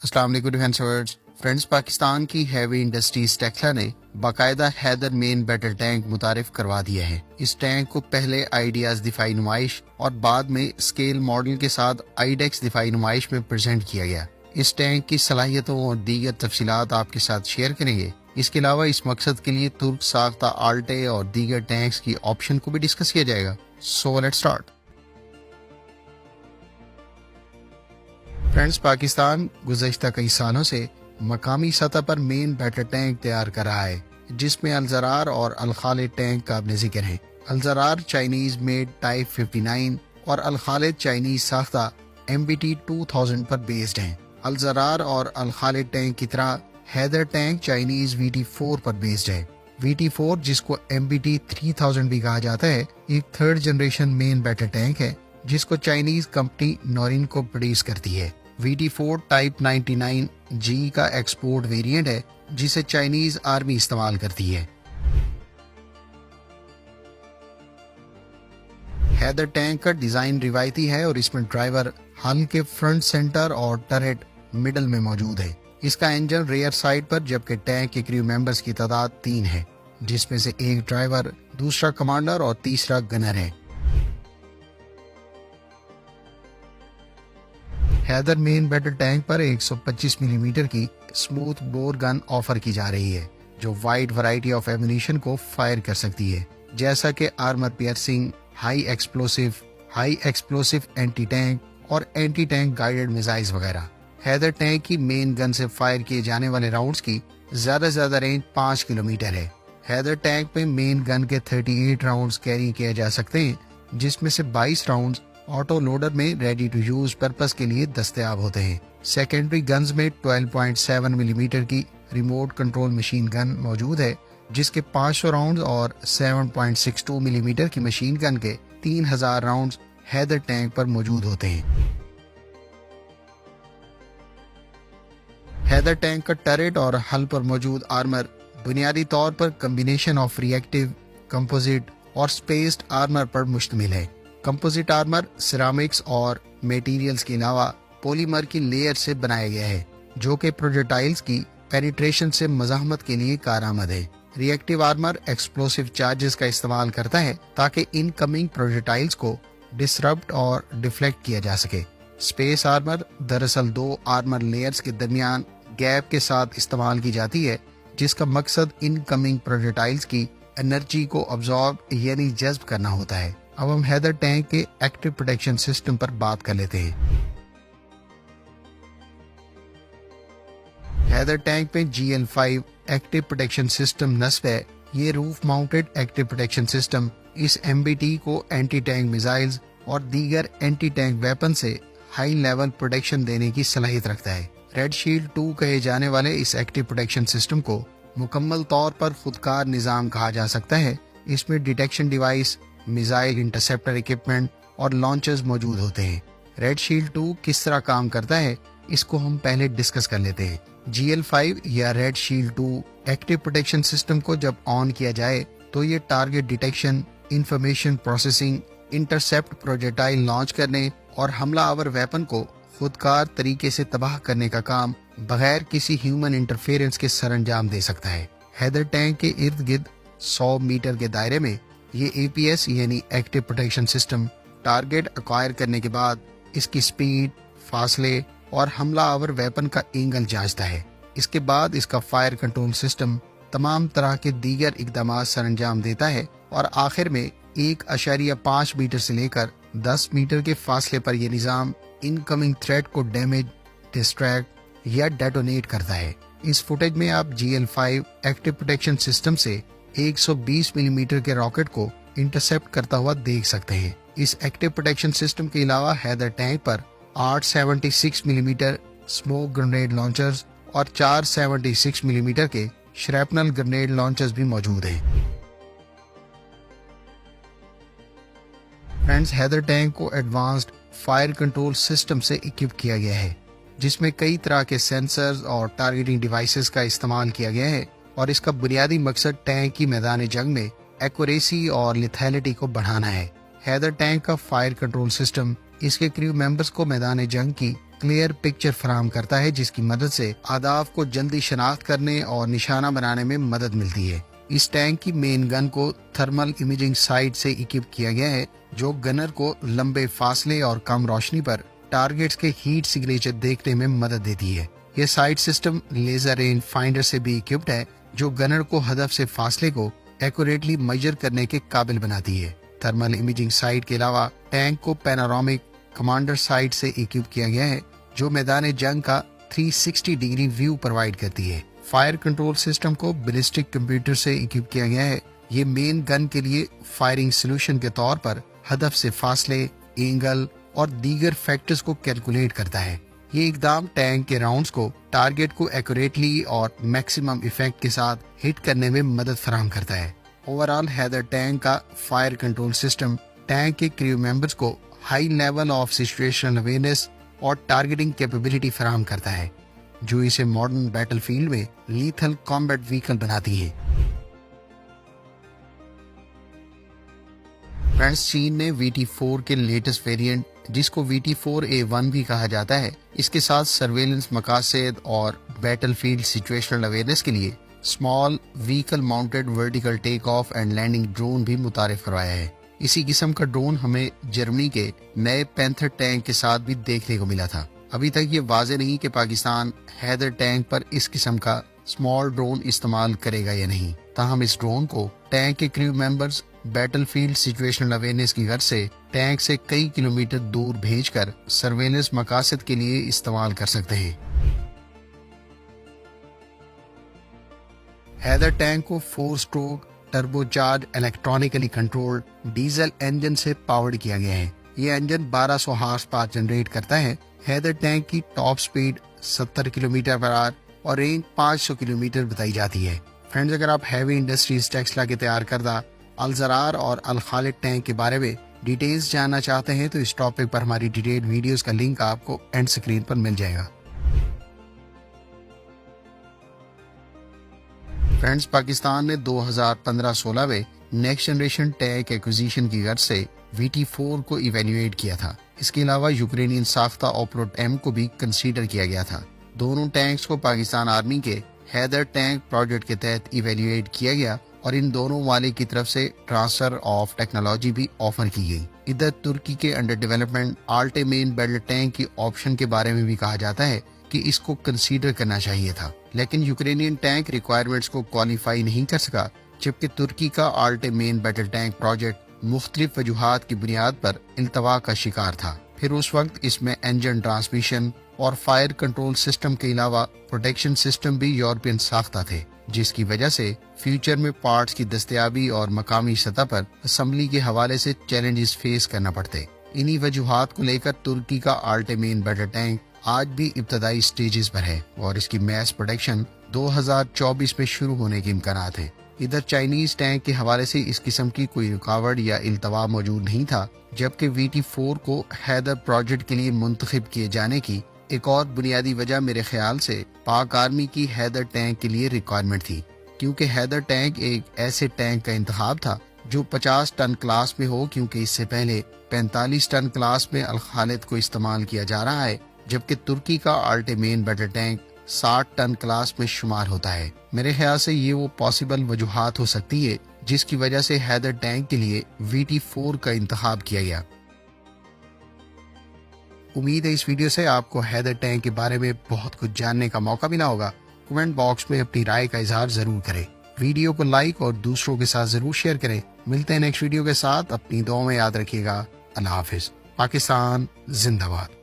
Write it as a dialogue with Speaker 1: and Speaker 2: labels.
Speaker 1: अस्सलाम वालेकुम defence words friends. Pakistan की हैवी इंडस्ट्रीज टेक्ला ने बाकायदा हैदर मेन बैटल टैंक मुतारिफ करवा दिया है। इस टैंक को पहले आइडियाज दिफाई नुमाइश और बाद में स्केल मॉडल के साथ आईडेक्स दिफाई नुमाइश में प्रेजेंट किया गया। इस टैंक की सलाहियतों और दीगर तफसीलात आपके साथ शेयर करेंगे। इसके अलावा इस मकसद के लिए तुर्क साख्ता आल्टे और दीगर टैंक्स की ऑप्शन को भी डिस्कस किया जाएगा। So let's start. Friends, Pakistan गुज़श्ता कई सालों से मकामी सतह पर मेन बैटल टैंक तैयार कर रहा है, जिसमें अल-ज़रार और अल-खालिद टैंक काबिल ज़िक्र हैं। अल-ज़रार चाइनीज मेड टाइप 59 और अल-खालिद चाइनीज साख्ता MBT 2000 पर बेस्ड हैं। अल-ज़रार और अल-खालिद टैंक की तरह हैदर टैंक चाइनीज VT4 पर बेस्ड है। VT4, जिसको MBT 3000 भी कहा जाता है, एक third generation main battle tank है जिसको चाइनीज कंपनी नोरिन को प्रोड्यूस करती है। VT4 टाइप 99G का एक्सपोर्ट वेरिएंट है जिसे चाइनीज आर्मी इस्तेमाल करती है। हैदर टैंक का डिजाइन रिवायती है और इसमें ड्राइवर हल्के फ्रंट, सेंटर और टरेट मिडल में मौजूद है। इसका इंजन रेयर साइड पर, जबकि टैंक के क्रू मेंबर्स की तादाद 3 है, जिसमें से एक ड्राइवर, दूसरा कमांडर और तीसरा गनर है। हैदर मेन बैटल टैंक पर 125 मिलीमीटर की स्मूथ बोर गन ऑफर की जा रही है, जो वाइड वैरायटी ऑफ एमिनेशन को फायर कर सकती है, जैसा कि armour piercing, high explosive anti tank और एंटी टैंक गाइडेड मिसाइल्स वगैरह। हैदर टैंक की मेन गन से फायर किए जाने वाले राउंड्स की ज्यादा रेंज 5 किलोमीटर है। हैदर टैंक में मेन गन के 38 राउंड्स कैरी किए जा सकते हैं, जिसमें से 22 राउंड्स ऑटो लोडर में रेडी टू यूज पर्पस के लिए दस्तयाब होते हैं। सेकेंडरी गन्स में 12.7 मिलीमीटर की रिमोट कंट्रोल मशीन गन मौजूद है, जिसके 500 राउंड्स और 7.62 मिलीमीटर की मशीन गन के 3000 राउंड्स हैदर टैंक पर मौजूद होते हैं। हैदर टैंक का टरेट और हल पर मौजूद आर्मर बुनियादी तौर पर कम्बिनेशन ऑफ रिएक्टिव, कंपोजिट और स्पेस्ड आर्मर पर मुश्तमिल है। कंपोजिट आर्मर सिरामिक्स और मटेरियल्स के अलावा पॉलीमर की लेयर से बनाया गया है, जो कि प्रोजेक्टाइल्स की पेनिट्रेशन से मज़ाहमत के लिए कारआमद है। रिएक्टिव आर्मर एक्सप्लोसिव चार्जेस का इस्तेमाल करता है ताकि इनकमिंग प्रोजेक्टाइल्स को डिसरप्ट और डिफ्लेक्ट किया जा सके। स्पेस आर्मर दरअसल 2 आर्मर लेयर्स के दरमियान गैप के साथ इस्तेमाल की जाती है, जिसका मकसद इनकमिंग प्रोजेक्टाइल्स की एनर्जी को अब्सॉर्ब यानी जज्ब करना होता है। अब हम हैदर टैंक के एक्टिव प्रोटेक्शन सिस्टम पर बात कर लेते हैं। हैदर टैंक में GL5 एक्टिव प्रोटेक्शन सिस्टम नस्ब है। ये roof mounted active protection system इस MBT को एंटी टैंक मिसाइल्स और दीगर एंटी टैंक वेपन से हाई लेवल प्रोटेक्शन देने की सलाहियत रखता है। रेड शील्ड 2 कहे जाने वाले इस एक्टिव प्रोटेक्शन सिस्टम को मुकम्मल तौर पर खुदकार निज़ाम कहा जा सकता है। इसमें detection device, missile interceptor equipment और लॉन्चर्स मौजूद होते हैं। रेड शील्ड 2 किस तरह काम करता है, इसको हम पहले डिस्कस कर लेते हैं। GL5 या red shield 2 active protection system को जब ऑन किया जाए तो ये target detection, information processing, intercept, projectile launch करने और हमलावर वेपन को खुदकार तरीके से तबाह करने का काम बगैर किसी ह्यूमन इंटरफेरेंस के सरंजाम दे सकता है। हैदर टैंक के इर्द गिर्द 100 मीटर के दायरे में ये APS यानी active protection system target acquire करने के बाद इसकी स्पीड, फासले और हमलावर वेपन का एंगल जांचता है। इसके बाद इसका फायर कंट्रोल सिस्टम तमाम तरह के दीगर इकदामात सरंजाम देता है और आखिर में 1.5 मीटर से लेकर 10 मीटर के फासले पर यह निज़ाम इनकमिंग थ्रेट को डैमेज, डिस्ट्रैक्ट या डेटोनेट करता है। इस फुटेज में आप GL5 एक्टिव प्रोटेक्शन सिस्टम से 120 मिलीमीटर के रॉकेट को इंटरसेप्ट करता हुआ देख सकते हैं। इस एक्टिव प्रोटेक्शन सिस्टम के अलावा हैदर टैंक पर 876 मिलीमीटर स्मोक ग्रेनेड लॉन्चर्स और 476 मिलीमीटर के श्रैपनल ग्रेनेड लॉन्चर्स भी मौजूद हैं। फ्रेंड्स, हैदर टैंक को एडवांस्ड फायर कंट्रोल सिस्टम से इक्विप किया गया है, जिसमें कई तरह के सेंसर्स और टारगेटिंग डिवाइसेस का इस्तेमाल किया गया है और इसका बुनियादी मकसद टैंक की मैदान जंग में एक्यूरेसी और लिथैलिटी को बढ़ाना है। हैदर टैंक का फायर कंट्रोल सिस्टम इसके क्रू मेंबर्स को मैदान जंग की کلیئر پکچر فراہم کرتا ہے جس کی مدد سے اہداف کو جلدی شناخت کرنے اور نشانہ بنانے میں مدد ملتی ہے۔ اس ٹینک کی مین گن کو تھرمل امیجنگ سائٹ سے اکوپ کیا گیا ہے جو گنر کو لمبے فاصلے اور کم روشنی پر ٹارگیٹس کے ہیٹ سگنیچر دیکھنے میں مدد دیتی ہے۔ یہ sight system laser range finder سے بھی اکوپڈ ہے جو گنر کو ہدف سے فاصلے کو ایکوریٹلی میجر کرنے کے قابل بناتی ہے۔ تھرمل امیجنگ سائٹ کے علاوہ ٹینک کو پینورامک کمانڈر سائٹ سے اکوپ کیا گیا ہے جو میدان جنگ کا 360 ڈگری ویو پرووائڈ کرتی ہے۔ فائر کنٹرول سسٹم کو بالسٹک کمپیوٹر سے اکوپ کیا گیا ہے۔ یہ مین گن کے لیے فائرنگ سولوشن کے طور پر ہدف سے فاصلے، اینگل اور دیگر فیکٹرز کو کیلکولیٹ کرتا ہے۔ یہ اقدام ٹینک کے راؤنڈز کو ٹارگیٹ کو ایکوریٹلی اور میکسیمم ایفیکٹ کے ساتھ ہٹ کرنے میں مدد فراہم کرتا ہے۔ اوورآل ہیدر ٹینک کا فائر کنٹرول سسٹم ٹینک کے کریو ممبرز کو high level of situational awareness اور ٹارگیٹنگ کیپیبلٹی فراہم کرتا ہے جو اسے ماڈرن بیٹل فیلڈ میں لیتھل کامبیٹ وہیکل بناتی ہے۔ فرینڈز، چین نے VT4 کے لیٹسٹ ویریئنٹ جس کو VT4A1 بھی کہا جاتا ہے اس کے ساتھ سرویلنس مقاصد اور بیٹل فیلڈ سچویشنل اویئرنیس کے لیے small vehicle mounted vertical take off and landing drone بھی متعارف کروایا ہے۔ اسی قسم کا ڈرون ہمیں جرمنی کے نئے پینتھر ٹینک کے ساتھ بھی دیکھنے کو ملا تھا۔ ابھی تک یہ واضح نہیں کہ پاکستان ہیدر ٹینک پر اس قسم کا اسمال ڈرون استعمال کرے گا یا نہیں، تاہم اس ڈرون کو ٹینک کے crew members battle field situational awareness کی غرض سے ٹینک سے کئی کلومیٹر دور بھیج کر سرویلنس مقاصد کے لیے استعمال کر سکتے ہیں۔ ہیدر ٹینک کو 4 stroke turbo charge electronically control diesel engine سے پاورڈ کیا گیا ہے۔ یہ انجن 1200 ہارس پاور جنریٹ کرتا ہے۔ ہیدر ٹینک کی ٹاپ سپیڈ 70 کلومیٹر پر آور اور رینج 500 کلومیٹر بتائی جاتی ہے۔ فرینڈز، اگر آپ ہیوی انڈسٹریز ٹیکسلا کے تیار کردہ الزرار اور الخالد ٹینک کے بارے میں ڈیٹیلز جاننا چاہتے ہیں تو اس ٹاپک پر ہماری ڈیٹیل ویڈیوز کا لنک آپ کو اینڈ سکرین پر مل جائے گا۔ فرینڈز، پاکستان نے 2015-16 میں نیکسٹ جنریشن ٹینک ایکوزیشن کی غرض سے VT4 کو ایویلیویٹ کیا تھا۔ اس کے علاوہ یوکرینین ساختہ آپروٹ M کو بھی کنسیڈر کیا گیا تھا۔ دونوں ٹینکس کو پاکستان آرمی کے ہیدر ٹینک پروجیکٹ کے تحت ایویلیویٹ کیا گیا اور ان دونوں والے کی طرف سے ٹرانسفر آف ٹیکنالوجی بھی آفر کی گئی۔ ادھر ترکی کے انڈر ڈیولپمنٹ آلٹے مین بیٹل ٹینک کی آپشن کے بارے میں بھی کہا جاتا ہے کہ اس کو کنسیڈر کرنا چاہیے تھا، لیکن یوکرینین ٹینک ریکوائرمنٹس کو کوالیفائی نہیں کر سکا، جبکہ ترکی کا آلٹے مین بیٹل ٹینک پروجیکٹ مختلف وجوہات کی بنیاد پر التوا کا شکار تھا۔ پھر اس وقت اس میں انجن ٹرانسمیشن اور فائر کنٹرول سسٹم کے علاوہ پروٹیکشن سسٹم بھی یورپین ساختہ تھے، جس کی وجہ سے فیوچر میں پارٹس کی دستیابی اور مقامی سطح پر اسمبلی کے حوالے سے چیلنجز فیس کرنا پڑتے۔ انہی وجوہات کو لے کر ترکی کا آلٹے مین بیٹل ٹینک آج بھی ابتدائی سٹیجز پر ہے اور اس کی میس پروڈکشن 2024 میں شروع ہونے کے امکانات ہیں۔ ادھر چائنیز ٹینک کے حوالے سے اس قسم کی کوئی رکاوٹ یا التوا موجود نہیں تھا، جبکہ VT4 کو ہیدر پروجیکٹ کے لیے منتخب کیے جانے کی ایک اور بنیادی وجہ میرے خیال سے پاک آرمی کی ہیدر ٹینک کے لیے ریکوائرمنٹ تھی، کیونکہ ہیدر ٹینک ایک ایسے ٹینک کا انتخاب تھا جو 50 ٹن کلاس میں ہو، کیونکہ اس سے پہلے 45 ٹن کلاس میں الخالد کو استعمال کیا جا رہا ہے، جبکہ ترکی کا آلٹے مین بیٹل ٹینک 60 ٹن کلاس میں شمار ہوتا ہے۔ میرے خیال سے یہ وہ پاسبل وجوہات ہو سکتی ہے جس کی وجہ سے ہیدر ٹینک کے لیے VT4 کا انتخاب کیا گیا۔ امید ہے اس ویڈیو سے آپ کو ہیدر ٹینک کے بارے میں بہت کچھ جاننے کا موقع ملا ہوگا۔ کمنٹ باکس میں اپنی رائے کا اظہار ضرور کریں، ویڈیو کو لائک اور دوسروں کے ساتھ ضرور شیئر کریں۔ ملتے ہیں نیکسٹ ویڈیو کے ساتھ، اپنی دعاؤں میں یاد رکھیے گا۔ اللہ حافظ۔ پاکستان زندہ باد۔